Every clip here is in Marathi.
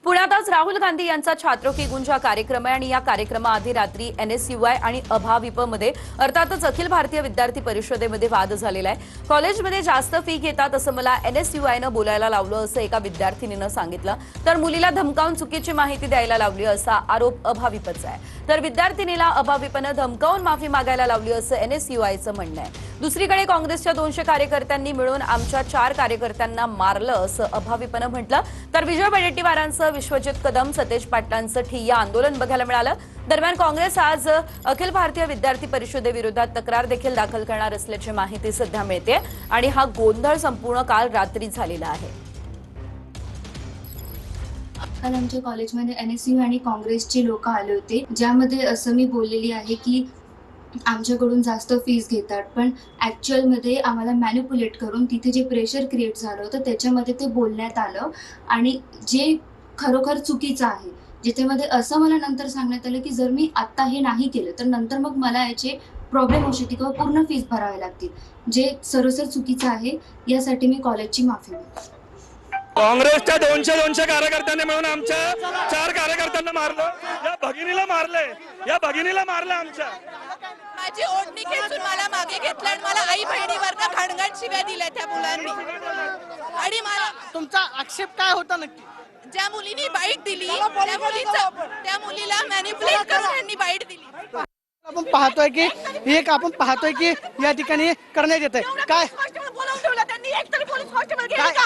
पुण्यात आज राहुल गांधी यांचा छात्रों की गुंज हा कार्यक्रम आहे आणि या कार्यक्रमाआधी रात्री एनएसयूआय आणि अभाविपमध्ये अर्थातच अखिल भारतीय विद्यार्थी परिषदेमध्ये वाद झालेला आहे। कॉलेजमध्ये जास्त फी घेतात असं मला एनएसयूआयनं बोलायला लावलं असं एका विद्यार्थिनीनं सांगितलं, तर मुलीला धमकावून चुकीची माहिती द्यायला लावली असा आरोप अभाविपचा आहे। तर विद्यार्थिनीला अभाविपनं धमकावून माफी मागायला लावली असं एनएसयूआयचं म्हणणं आहे। दुसरीकडे काँग्रेसच्या 200 कार्यकर्त्यांनी मिळून आमच्या 4 कार्यकर्त्यांना मारलं असं अभाविपनं म्हटलं, तर विजय वडेट्टीवारांचं, विश्वजित कदम, सतेज पाटलांचं ठिय्या आंदोलन बघायला मिळालं। दरम्यान काँग्रेस आज अखिल भारतीय विद्यार्थी परिषदेविरोधात तक्रार देखील दाखल करणार असल्याची माहिती सध्या मिळते आणि हा गोंधळ संपूर्ण काल रात्री झालेला आहे। काल आमच्या कॉलेजमध्ये एनएसयू आणि काँग्रेसचे लोक आले होते, ज्यामध्ये असं मी बोललेली आहे की आमच्याकडून जास्त फीस घेतात, पण ॲक्च्युअलमध्ये आम्हाला मॅनिप्युलेट करून तिथे जे प्रेशर क्रिएट झालं होतं त्याच्यामध्ये ते बोलण्यात आलं आणि जे खरोखर चुकीचं आहे, जिथेमध्ये असं मला नंतर सांगण्यात आलं की जर मी आत्ता हे नाही केलं तर नंतर मग मला याचे प्रॉब्लेम होऊ शकते किंवा पूर्ण फीस भरावे लागतील, जे सरसर चुकीचं आहे। यासाठी मी कॉलेजची माफी मागते। काँग्रेसच्या 200 कार्यकर्त्यांनी मिळून आमच्या 4 कार्यकर्त्यांना मारलं, या भगिनीला मारलं आमच्या। माझी ओढणी खेचून मला मागे घेतलं आणि मला आई बहिणीवर घणघण शिव्या दिल्या त्या मुलांनी। आणि मला तुमचा आक्षेप काय होता नक्की? ज्या मुलीने बाईट दिली त्या मुलीला मॅनिप्युलेट करून त्यांनी बाईट दिली। आपण पाहतोय की या ठिकाणी करण्यात येत आहे काय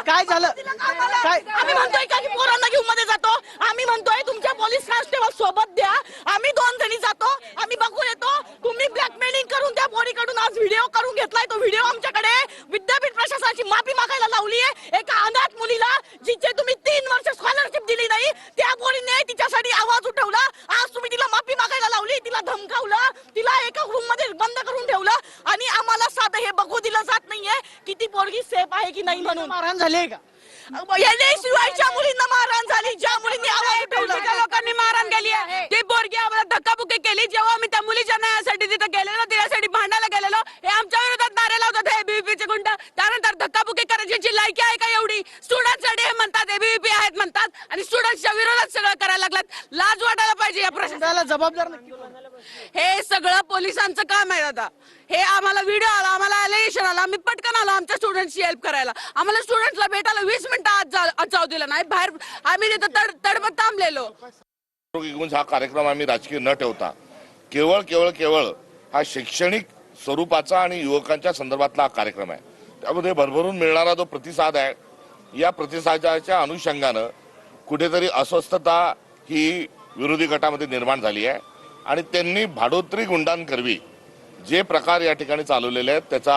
काय झालं काय? आम्ही म्हणतोय का की पोरांना घेऊन मध्ये जातो, आम्ही म्हणतोय तुमच्या पोलीस कॉन्स्टेबल सोबत द्या, आम्ही 2 जणी जातो, आम्ही बघून येतो। तुम्ही ब्लॅकमेलिंग करून त्या पोरीकडून आज व्हिडिओ करून घेतलाय, तो व्हिडिओ आमच्याकडे विद्यापीठ प्रशासनाची माफी मागायला लावली आहे। एका अनाथ मुलीला जिचे तुम्ही 3 वर्ष स्कॉलरशिप दिली नाही, त्या पोरीने तिच्यासाठी आवाज उठवला, आज तुम्ही तिला माफी मागायला लावली, तिला धमकावलं, तिला एका रूम मध्ये बंद करून ठेवलं आणि आम्हाला साधं हे बघू दिलं जात नाहीये की ती पोरगी सेफ आहे की नाही म्हणून। मारहाण झाली का? एनएसयूआयच्या मुलींना मारहाण झाली, ज्या मुलींनी आवाज उठवला त्या लोकांनी मारहाण केली आहे। ती पोरगी आम्हाला धक्काबुक्की केली, जेव्हा आम्ही त्या मुलीच्या न्यायासाठी तिथे गेलेलो, तिच्यासाठी भांडायला गेलेलो, हे आमच्या विरोधात नारे लावतात एबीव्हीपीचे गुंड। त्यानंतर धक्काबुक्की करायची लायकी आहे का एवढी? स्टुडंटसाठी हे म्हणतात एबीव्हीपी आहेत म्हणतात आणि स्टुडंट्सच्या विरोधात सगळं करायला लागलात। लाज वाटायला पाहिजे या प्रशासनाला, जबाबदार नक्की। हे सगळं पोलिसांचं काम आहे दादा। हे आम्हाला व्हिडिओ आला, आम्हाला अलिगेशन आला, आम्ही पटकन आलो आमच्या स्टुडंट्सची हेल्प करायला। आम्हाला स्टुडंट्सला भेटायला 20 मिनिटं आज जाऊ दिलं नाही, बाहेर आम्ही तिथं तडमत थांबलेलो। हा कार्यक्रम आम्ही राजकीय न ठेवता केवळ हा शैक्षणिक स्वरूपाचा आणि युवकांच्या संदर्भातला हा कार्यक्रम आहे। त्यामध्ये भरभरून मिळणारा जो प्रतिसाद आहे, या प्रतिसादाच्या अनुषंगानं कुठेतरी अस्वस्थता ही विरोधी गटामध्ये निर्माण झाली आहे आणि त्यांनी भाडोत्री गुंडांकरवी जे प्रकार या ठिकाणी चालवलेले आहेत त्याचा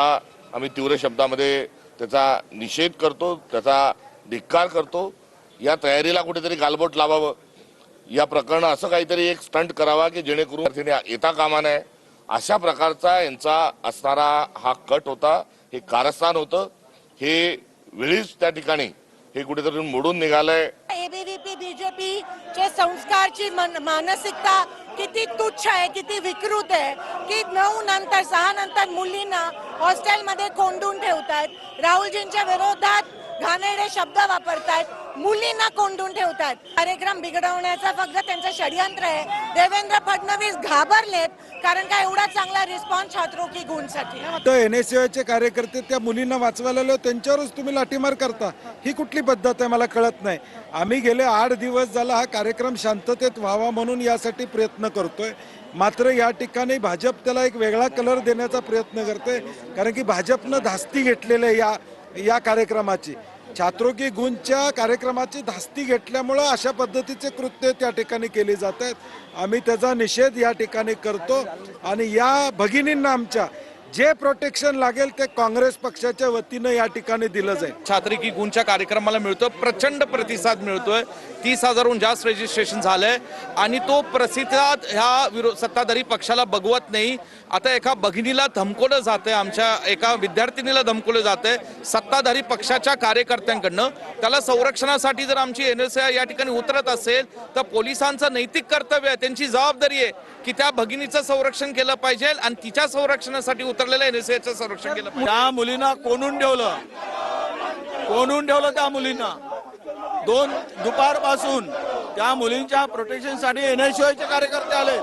आम्ही तीव्र शब्दामध्ये त्याचा निषेध करतो, त्याचा धिक्कार करतो। या तयारीला कुठेतरी गालबोट लावावं, या प्रकरण असं काहीतरी एक स्टंट करावा की जेणेकरून येता कामा नये, अशा प्रकारचा यांचा असणारा हा कट होता, हे कारस्थान होतं, हे वेळीच त्या ठिकाणी हे कुठेतरी मोडून निघालंय। एबीव्हीपी बीजेपीचे संस्कारची मानसिकता किती तुच्छ आहे, किती विकृत आहे की 9 नंतर 6 नंतर मुलींना हॉस्टेलमध्ये कोंडून ठेवतात, राहुलजींच्या विरोधात घाणेरडे शब्द वापरतात, मुलींना कोंडून ठेवतात। कार्यक्रम बिघडवण्याचा फक्त त्यांचं षडयंत्र आहे। देवेंद्र फडणवीस घाबरलेत कारण का एवढा चांगला रिस्पॉन्स छात्रों की गुणसाठी। एनएसयूआयचे कार्यकर्ते त्या मुलींना वाचवायला आले, त्यांच्यावरच तुम्ही लाठीमार करता, ही कुठली पद्धत आहे मला कळत नाही। आम्ही गेले 8 दिवस झाला हा कार्यक्रम शांततेत व्हावा म्हणून यासाठी प्रयत्न करतोय, मात्र या ठिकाणी भाजप त्याला एक वेगळा कलर देण्याचा प्रयत्न करते, कारण की भाजपनं धास्ती घेतलेली आहे या कार्यक्रमाची। छात्रों की गुंजच्या कार्यक्रमाची धास्ती घेतल्यामुळं अशा पद्धतीचे कृत्य त्या ठिकाणी केले जात आहेत। आम्ही त्याचा निषेध या ठिकाणी करतो आणि या भगिनींना आमच्या जे प्रोटेक्शन लागेल ते काँग्रेस पक्षाच्या वतीनं या ठिकाणी दिलं जाईल। छात्री की गुंजच्या कार्यक्रमाला मिळतो प्रचंड प्रतिसाद मिळतोय, 30,000हून जास्त रजिस्ट्रेशन झालंय आणि तो प्रतिसाद ह्या सत्ताधारी पक्षाला बघवत नाही। आता एका भगिनीला धमकवलं जातंय, आमच्या एका विद्यार्थिनीला धमकवलं जातंय सत्ताधारी पक्षाच्या कार्यकर्त्यांकडनं। त्याला संरक्षणासाठी जर आमची एनएसयूआय या ठिकाणी उतरत असेल तर पोलिसांचं नैतिक कर्तव्य आहे, त्यांची जबाबदारी आहे की त्या भगिनीचं संरक्षण केलं पाहिजे आणि तिच्या संरक्षणासाठी उतरलेल्या एनएसयूआयचं संरक्षण केलं पाहिजे। त्या मुलींना कोणून ठेवलं त्या मुलींना दुपारपासून त्या मुलींच्या प्रोटेक्शनसाठी NSUIचे कार्यकर्ते आले,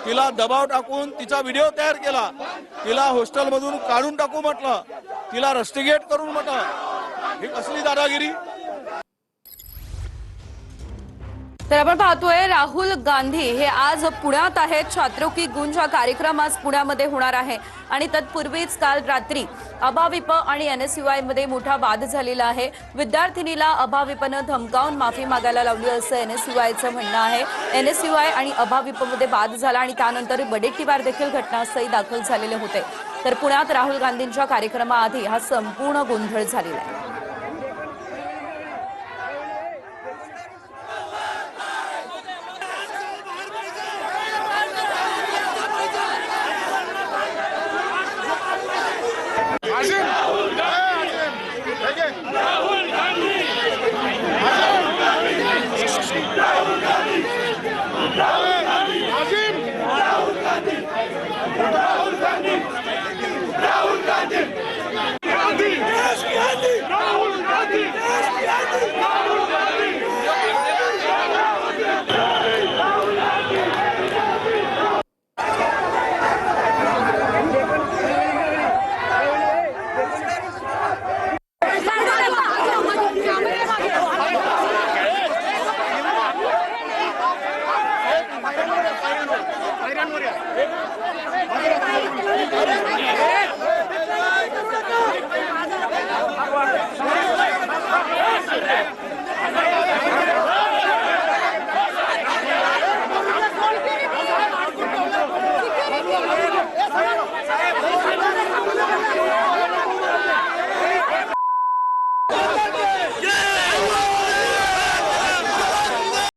तिला दबाव टाकून तिचा व्हिडिओ तयार केला, तिला हॉस्टेलमधून काढून टाकू म्हटलं, तिला रस्टिगेट करून म्हटलं. ही कसली दादागिरी. तर आपण पाहतोय राहुल गांधी हे आज पुण्यात आहेत. छात्रों की गुंज हा कार्यक्रम आज पुण्यामध्ये होणार आहे आणि तत्पूर्वीच काल रात्री अभाविप आणि NSUI मध्ये मोठा वाद झालेला आहे. विद्यार्थिनीला अभाविपनं धमकावून माफी मागायला लावली असं NSUIचं म्हणणं आहे. NSUI आणि अभाविपमध्ये वाद झाला आणि त्यानंतर वडेट्टीवार देखील घटनास्थळी दाखल झालेले होते. तर पुण्यात राहुल गांधींच्या कार्यक्रमाआधी हा संपूर्ण गोंधळ झालेला आहे.